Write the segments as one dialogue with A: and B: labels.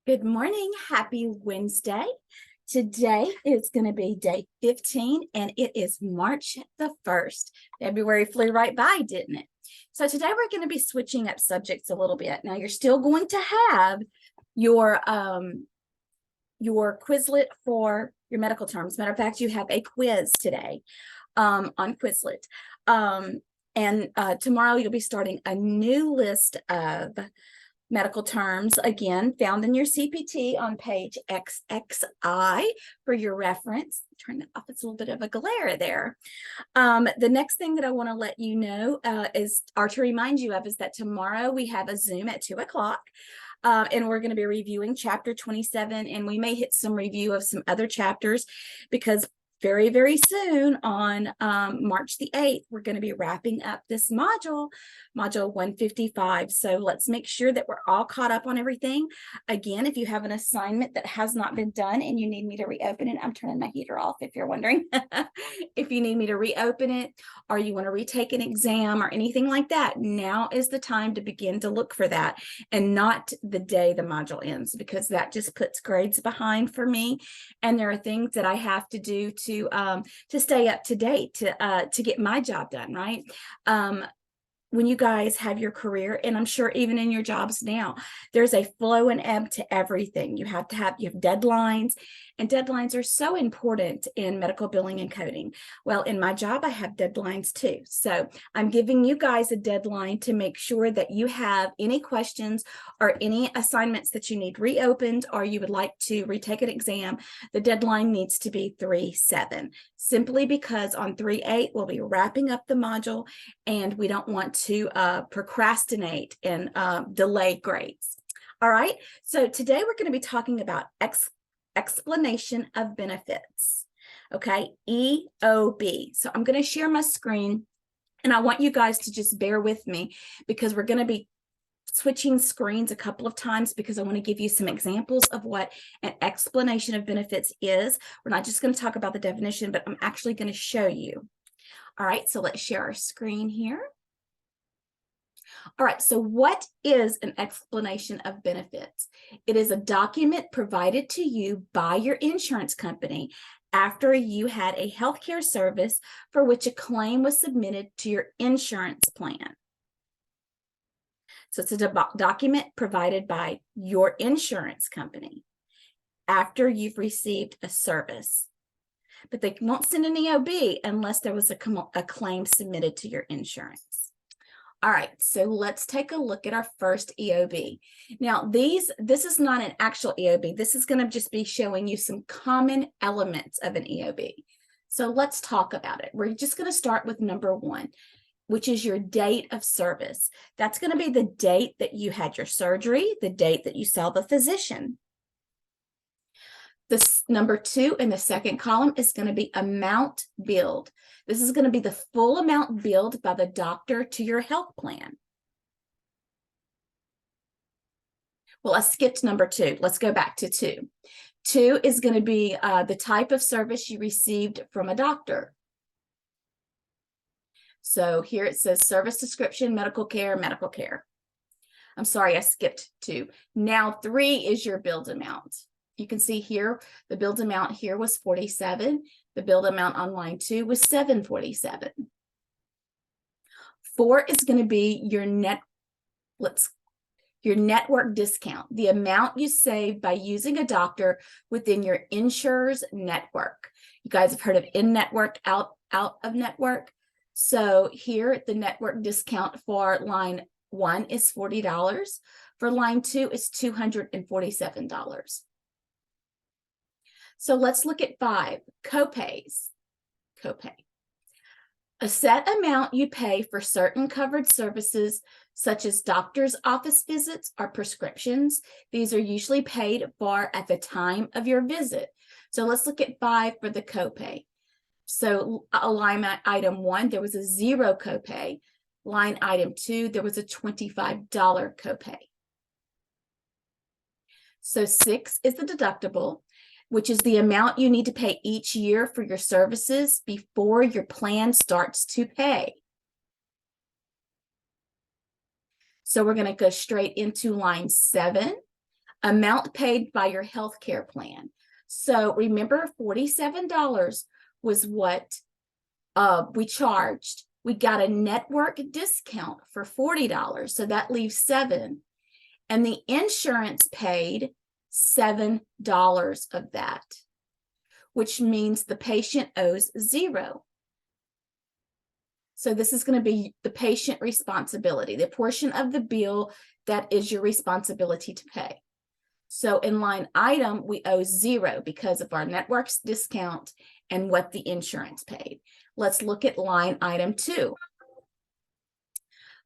A: Good morning. Happy Wednesday. Today is going to be day 15 and it is March the 1st. February flew right by, didn't it? So today we're going to be switching up subjects a little bit. Now you're still going to have your Quizlet for your medical terms. Matter of fact, you have a quiz today on Quizlet. And tomorrow you'll be starting a new list of medical terms, again, found in your CPT on page XXI for your reference. Turn that off, it's a little bit of a glare there. The next thing that I want to let you know or to remind you of is that tomorrow we have a Zoom at 2 o'clock. And we're going to be reviewing chapter 27, and we may hit some review of some other chapters because very, very soon on March the 8th, we're going to be wrapping up this module 155. So let's make sure that we're all caught up on everything. Again, if you have an assignment that has not been done and you need me to reopen it, I'm turning my heater off if you're wondering. If you need me to reopen it or you want to retake an exam or anything like that, now is the time to begin to look for that and not the day the module ends, because that just puts grades behind for me. And there are things that I have to do to stay up to date, to get my job done, right? When you guys have your career, and I'm sure even in your jobs now, there's a flow and ebb to everything. You have deadlines, and deadlines are so important in medical billing and coding. Well, in my job, I have deadlines too. So I'm giving you guys a deadline to make sure that you have any questions or any assignments that you need reopened or you would like to retake an exam. The deadline needs to be 3/7, simply because on 3/8 we'll be wrapping up the module and we don't want to procrastinate and delay grades. All right, so today we're going to be talking about explanation of benefits. Okay, EOB. So I'm going to share my screen, and I want you guys to just bear with me because we're going to be switching screens a couple of times because I want to give you some examples of what an explanation of benefits is. We're not just going to talk about the definition, but I'm actually going to show you. All right, so let's share our screen here. All right, so what is an explanation of benefits? It is a document provided to you by your insurance company after you had a healthcare service for which a claim was submitted to your insurance plan. So it's a document provided by your insurance company after you've received a service. But they won't send an EOB unless there was a claim submitted to your insurance. All right, so let's take a look at our first EOB. Now, this is not an actual EOB. This is going to just be showing you some common elements of an EOB. So let's talk about it. We're just going to start with number 1, which is your date of service. That's going to be the date that you had your surgery, the date that you saw the physician. This number 2 in the second column is going to be amount billed. This is going to be the full amount billed by the doctor to your health plan. Well, I skipped number 2. Let's go back to 2. 2 is going to be the type of service you received from a doctor. So here it says service description, medical care, medical care. I'm sorry, I skipped 2. Now 3 is your billed amount. You can see here, the billed amount here was $47. The billed amount on line 2 was $747. 4 is going to be your network discount, the amount you save by using a doctor within your insurer's network. You guys have heard of in-network, out of network. So here, the network discount for line 1 is $40. For line 2 is $247. So let's look at 5, copays. Copay. A set amount you pay for certain covered services, such as doctor's office visits or prescriptions. These are usually paid for at the time of your visit. So let's look at 5 for the copay. So line item 1, there was a 0 copay. Line item 2, there was a $25 copay. So 6 is the deductible, which is the amount you need to pay each year for your services before your plan starts to pay. So we're going to go straight into line 7. amount paid by your health care plan. So remember, $47 was what we charged. We got a network discount for $40, so that leaves $7. And the insurance paid $7 of that, which means the patient owes $0. So this is going to be the patient responsibility, the portion of the bill that is your responsibility to pay. So in line item, we owe $0 because of our network's discount and what the insurance paid. Let's look at line item 2.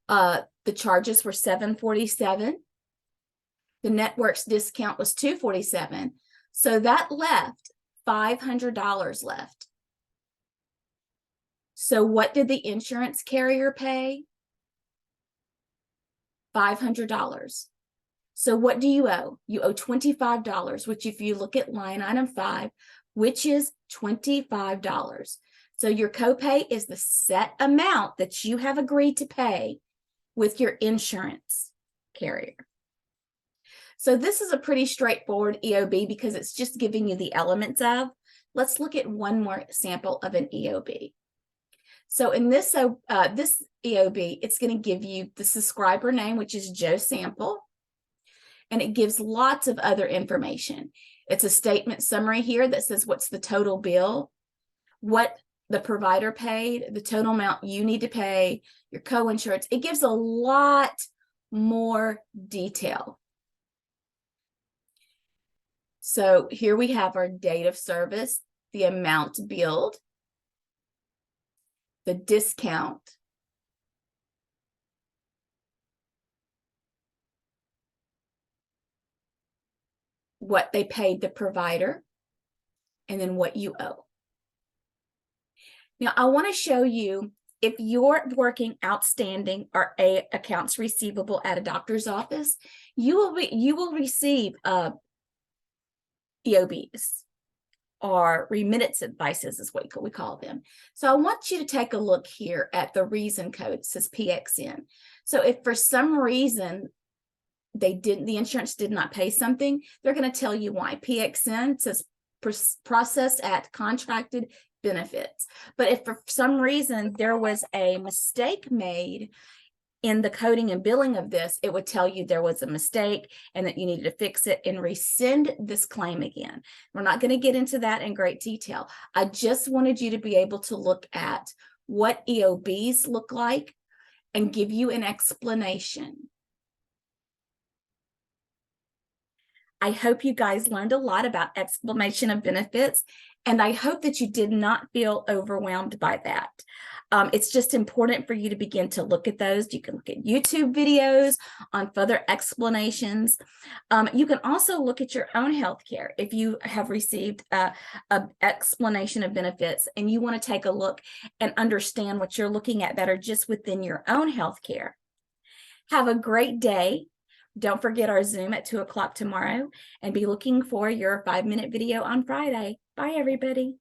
A: The charges were $747. The network's discount was $247. So that left $500 left. So what did the insurance carrier pay? $500. So what do you owe? You owe $25, which if you look at line item 5, which is $25. So your copay is the set amount that you have agreed to pay with your insurance carrier. So this is a pretty straightforward EOB because it's just giving you the elements of. Let's look at one more sample of an EOB. So in this EOB, it's going to give you the subscriber name, which is Joe Sample, and it gives lots of other information. It's a statement summary here that says what's the total bill, what the provider paid, the total amount you need to pay, your co-insurance. It gives a lot more detail. So here we have our date of service, the amount billed, the discount, what they paid the provider, and then what you owe. Now, I want to show you if you're working outstanding or accounts receivable at a doctor's office, you will receive EOBs or remittance advices is what we call them. So I want you to take a look here at the reason code. It says PXN. So if for some reason the insurance did not pay something, they're going to tell you why. PXN says processed at contracted benefits. But if for some reason there was a mistake made in the coding and billing of this, it would tell you there was a mistake and that you needed to fix it and rescind this claim again. We're not going to get into that in great detail. I just wanted you to be able to look at what EOBs look like and give you an explanation. I hope you guys learned a lot about explanation of benefits, and I hope that you did not feel overwhelmed by that. It's just important for you to begin to look at those. You can look at YouTube videos on further explanations. You can also look at your own healthcare if you have received an explanation of benefits and you want to take a look and understand what you're looking at that are just within your own healthcare. Have a great day. Don't forget our Zoom at 2 o'clock tomorrow, and be looking for your 5-minute video on Friday. Bye, everybody.